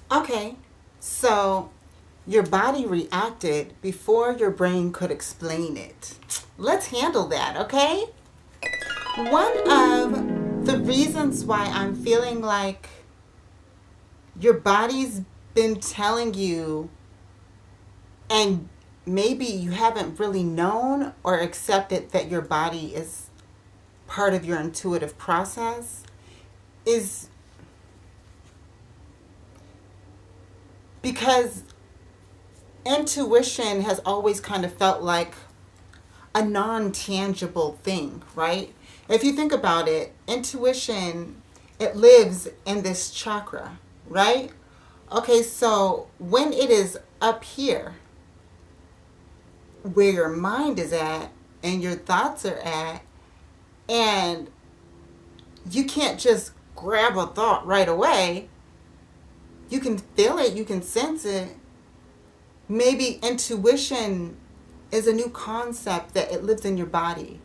Okay, so your body reacted before your brain could explain it. Let's handle that, okay? One of the reasons why I'm feeling like your body's been telling you, and maybe you haven't really known or accepted that your body is part of your intuitive process, is because intuition has always kind of felt like a non tangible thing, right? If you think about it, intuition, it lives in this chakra, right? Okay, so when it is up here, where your mind is at and your thoughts are at, and you can't just grab a thought right away, you can feel it, you can sense it. Maybe intuition is a new concept that it lives in your body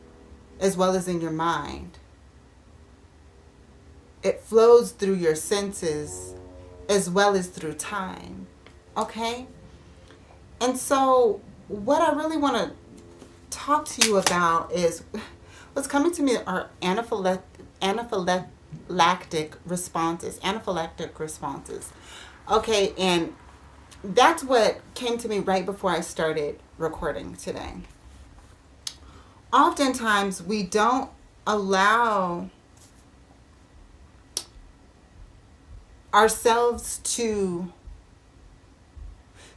as well as in your mind. It flows through your senses as well as through time. Okay? And so, what I really want to talk to you about is what's coming to me are anaphylactic responses. Anaphylactic responses. Okay, and that's what came to me right before I started recording today. Oftentimes, we don't allow ourselves to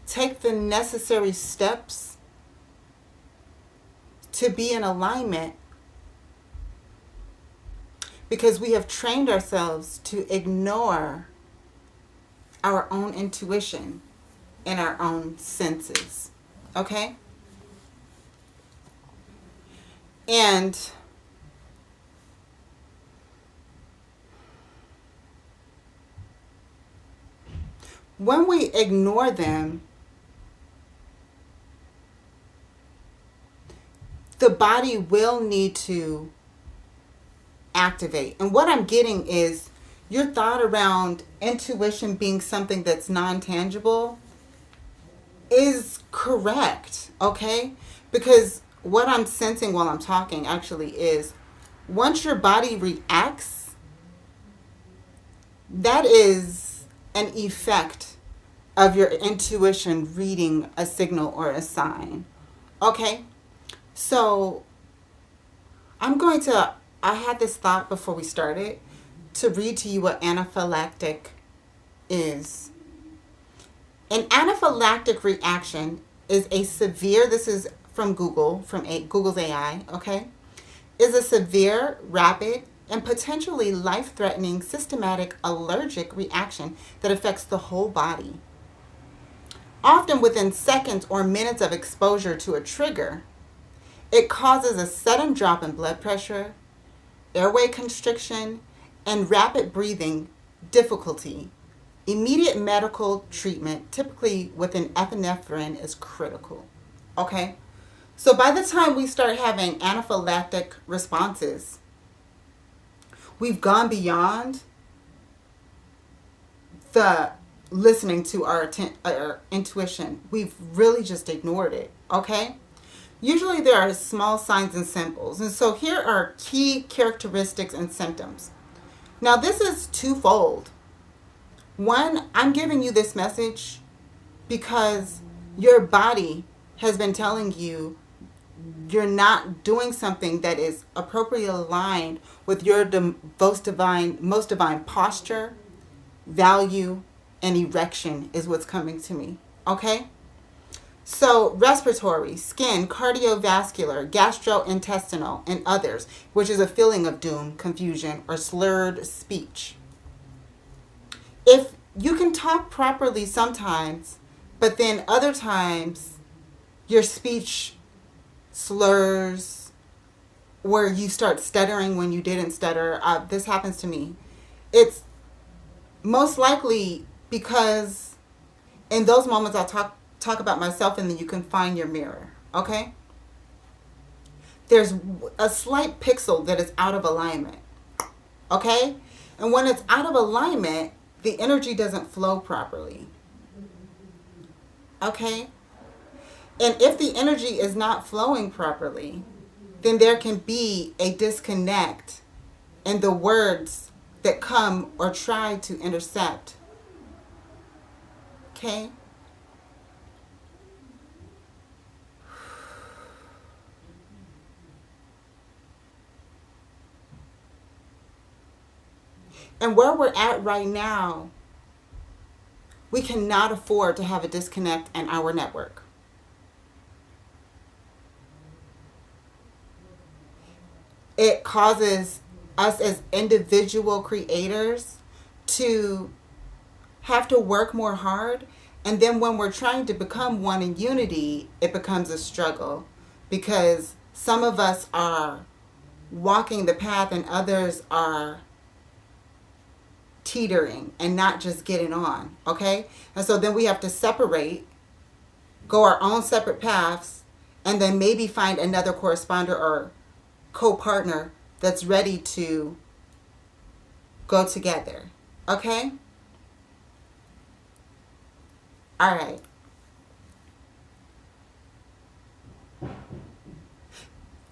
take the necessary steps to be in alignment because we have trained ourselves to ignore our own intuition and our own senses. Okay? And when we ignore them, the body will need to activate. And what I'm getting is your thought around intuition being something that's non tangible is correct, okay? Because what I'm sensing while I'm talking actually is once your body reacts, that is an effect of your intuition reading a signal or a sign. Okay? So I had this thought before we started to read to you what anaphylactic is. An anaphylactic reaction is a severe, this is from Google, from Google's AI, okay? Is a severe, rapid, and potentially life-threatening systematic allergic reaction that affects the whole body. Often within seconds or minutes of exposure to a trigger, it causes a sudden drop in blood pressure, airway constriction, and rapid breathing difficulty. Immediate medical treatment, typically with an epinephrine, is critical. Okay? So by the time we start having anaphylactic responses, we've gone beyond the listening to our intuition. We've really just ignored it. Okay? Usually there are small signs and symbols. And so here are key characteristics and symptoms. Now this is twofold. One, I'm giving you this message because your body has been telling you you're not doing something that is appropriately aligned with your most divine posture, value, and erection is what's coming to me. Okay? So respiratory, skin, cardiovascular, gastrointestinal, and others, which is a feeling of doom, confusion, or slurred speech. If you can talk properly sometimes, but then other times your speech slurs or you start stuttering when you didn't stutter, this happens to me. It's most likely because in those moments I'll talk about myself and then you can find your mirror, okay? There's a slight pixel that is out of alignment, okay? And when it's out of alignment, the energy doesn't flow properly. Okay? And if the energy is not flowing properly, then there can be a disconnect in the words that come or try to intercept. Okay? And where we're at right now, we cannot afford to have a disconnect in our network. It causes us as individual creators to have to work more hard. And then when we're trying to become one in unity, it becomes a struggle because some of us are walking the path and others are teetering and not just getting on. Okay? And so then we have to separate, go our own separate paths, and then maybe find another corresponder or co-partner that's ready to go together. Okay? All right.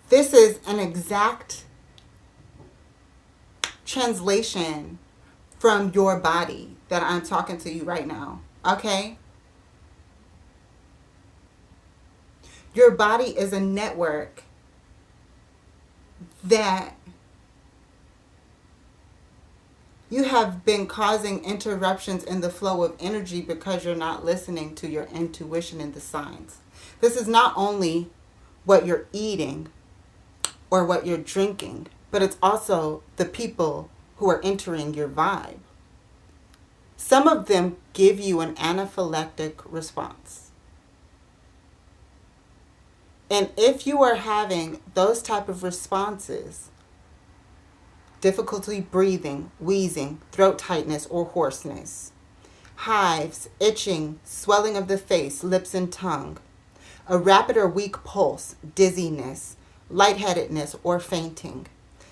This is an exact translation from your body that I'm talking to you right now. Okay? Your body is a network that you have been causing interruptions in the flow of energy because you're not listening to your intuition and the signs. This is not only what you're eating or what you're drinking, but it's also the people who are entering your vibe. Some of them give you an anaphylactic response. And if you are having those type of responses, difficulty breathing, wheezing, throat tightness or hoarseness, hives, itching, swelling of the face, lips and tongue, a rapid or weak pulse, dizziness, lightheadedness or fainting,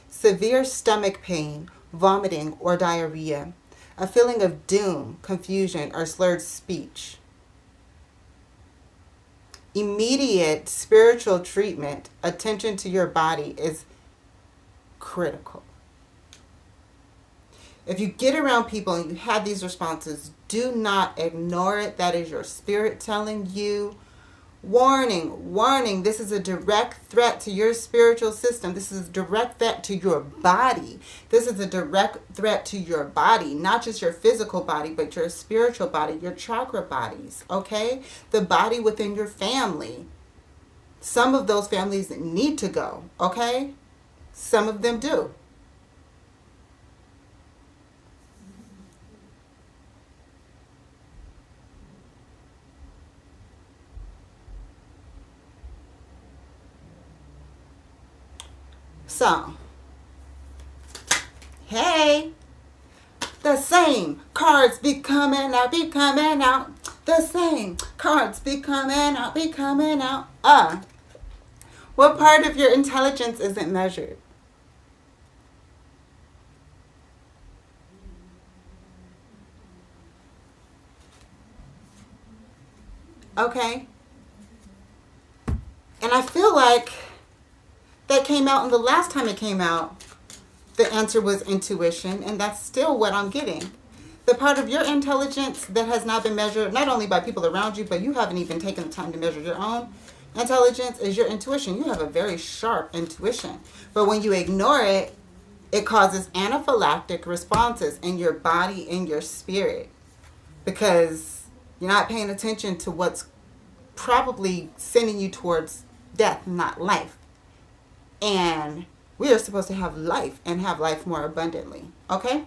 severe stomach pain, vomiting or diarrhea, a feeling of doom, confusion, or slurred speech. Immediate spiritual treatment, attention to your body is critical. If you get around people and you have these responses, do not ignore it. That is your spirit telling you. Warning, warning, this is a direct threat to your spiritual system. This is a direct threat to your body. This is a direct threat to your body, not just your physical body, but your spiritual body, your chakra bodies, okay? The body within your family. Some of those families need to go, okay? Some of them do. So, hey, the same cards be coming out, be coming out. The same cards be coming out, be coming out. What part of your intelligence isn't measured? Okay. And I feel like that came out, and the last time it came out, the answer was intuition, and that's still what I'm getting. The part of your intelligence that has not been measured, not only by people around you, but you haven't even taken the time to measure your own intelligence, is your intuition. You have a very sharp intuition. But when you ignore it, it causes anaphylactic responses in your body, in your spirit, because you're not paying attention to what's probably sending you towards death, not life. And we are supposed to have life and have life more abundantly. Okay?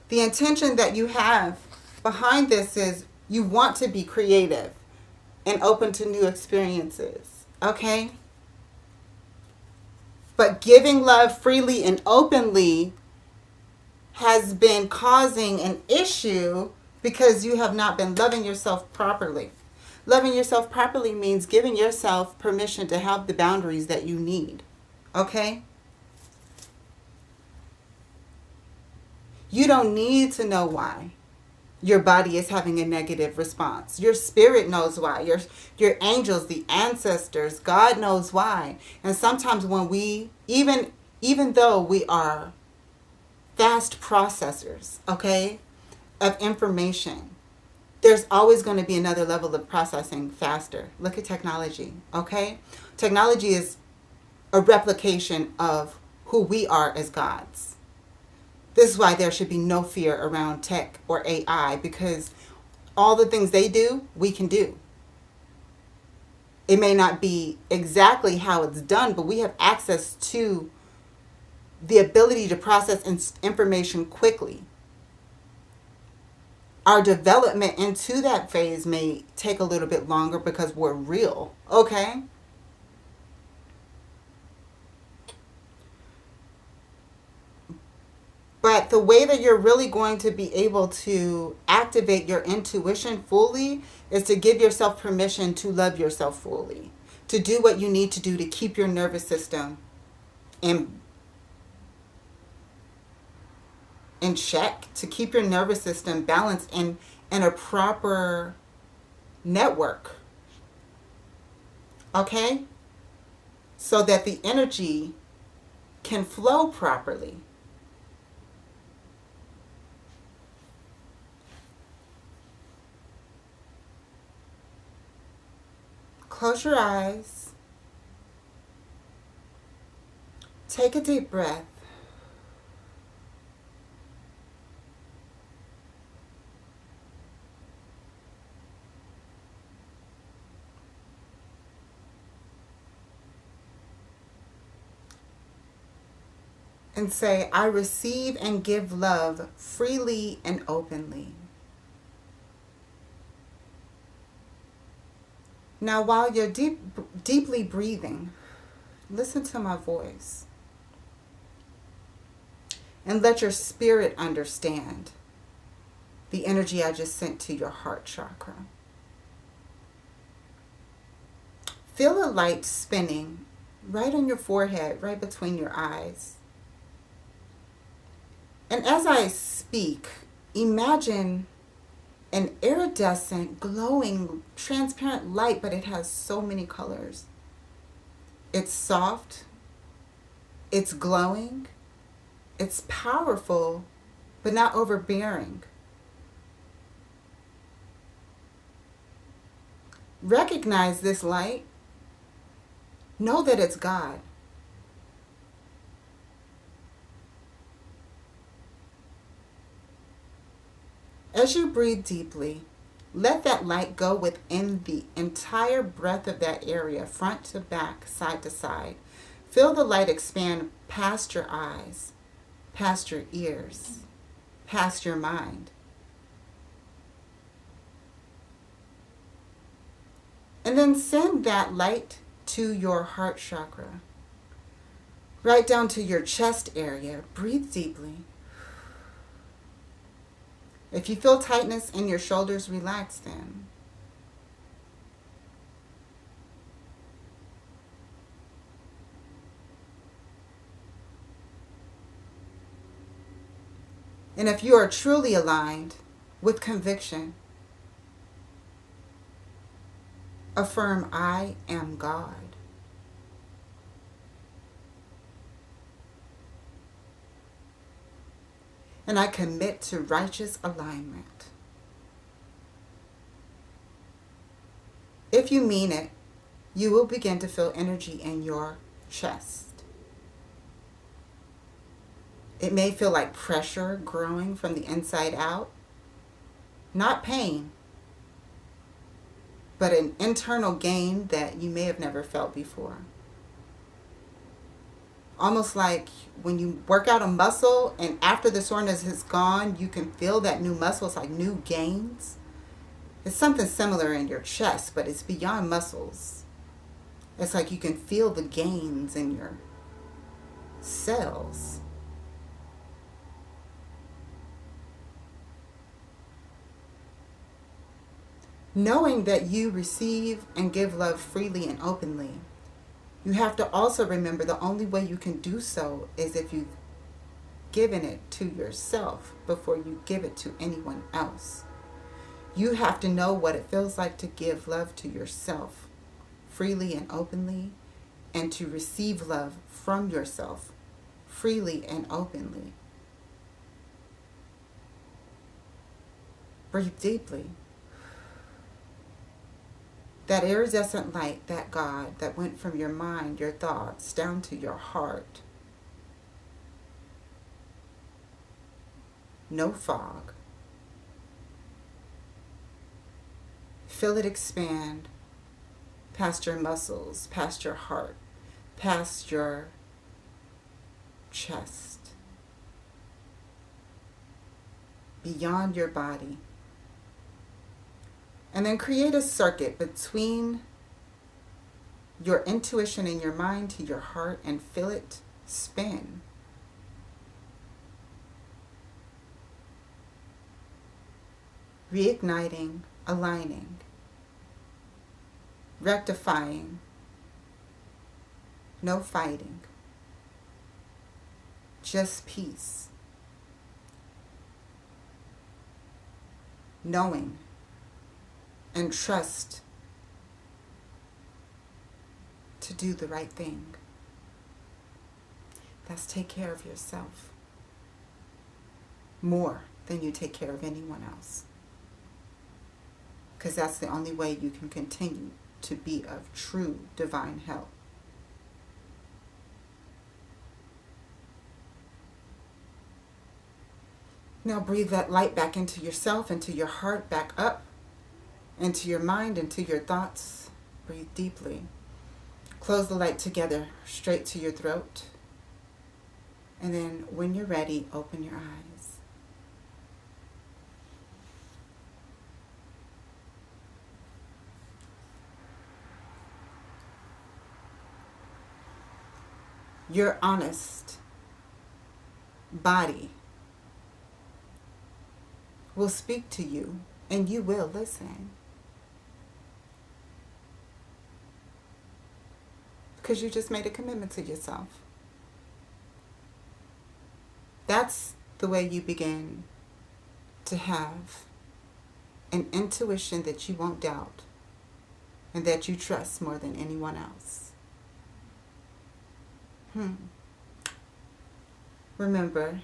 The intention that you have behind this is you want to be creative and open to new experiences. Okay? But giving love freely and openly has been causing an issue because you have not been loving yourself properly. Loving yourself properly means giving yourself permission to have the boundaries that you need. Okay? You don't need to know why your body is having a negative response. Your spirit knows why. Your angels, the ancestors, God knows why. And sometimes when we even though we are fast processors, okay, of information, there's always going to be another level of processing faster. Look at technology, okay? Technology is a replication of who we are as gods. This is why there should be no fear around tech or AI, because all the things they do, we can do. It may not be exactly how it's done, but we have access to the ability to process information quickly. Our development into that phase may take a little bit longer because we're real, okay? But the way that you're really going to be able to activate your intuition fully is to give yourself permission to love yourself fully, to do what you need to do to keep your nervous system in check, to keep your nervous system balanced in a proper network. Okay? So that the energy can flow properly. Close your eyes. Take a deep breath. And say, I receive and give love freely and openly. Now, while you're deeply breathing, listen to my voice. And let your spirit understand the energy I just sent to your heart chakra. Feel a light spinning right on your forehead, right between your eyes. And as I speak, imagine an iridescent, glowing, transparent light, but it has so many colors. It's soft, it's glowing, it's powerful, but not overbearing. Recognize this light. Know that it's God. As you breathe deeply, let that light go within the entire breadth of that area, front to back, side to side. Feel the light expand past your eyes, past your ears, past your mind. And then send that light to your heart chakra, right down to your chest area. Breathe deeply. If you feel tightness in your shoulders, relax them. And if you are truly aligned with conviction, affirm, I am God. And I commit to righteous alignment. If you mean it, you will begin to feel energy in your chest. It may feel like pressure growing from the inside out. Not pain, but an internal gain that you may have never felt before. Almost like when you work out a muscle and after the soreness is gone, you can feel that new muscle. It's like new gains. It's something similar in your chest, but it's beyond muscles. It's like you can feel the gains in your cells. Knowing that you receive and give love freely and openly, you have to also remember the only way you can do so is if you given it to yourself before you give it to anyone else. You have to know what it feels like to give love to yourself freely and openly, and to receive love from yourself freely and openly. Breathe deeply. That iridescent light, that God that went from your mind, your thoughts, down to your heart. No fog. Feel it expand past your muscles, past your heart, past your chest, beyond your body. And then create a circuit between your intuition in your mind to your heart and feel it spin. Reigniting, aligning, rectifying, no fighting, just peace, knowing and trust to do the right thing. That's take care of yourself more than you take care of anyone else. Because that's the only way you can continue to be of true divine help. Now breathe that light back into yourself, into your heart, back up, into your mind, into your thoughts. Breathe deeply. Close the light together, straight to your throat. And then when you're ready, open your eyes. Your honest body will speak to you, and you will listen. Because you just made a commitment to yourself. That's the way you begin to have an intuition that you won't doubt and that you trust more than anyone else. Remember,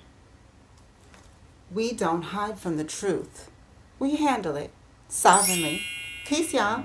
we don't hide from the truth. We handle it sovereignly. Peace, y'all.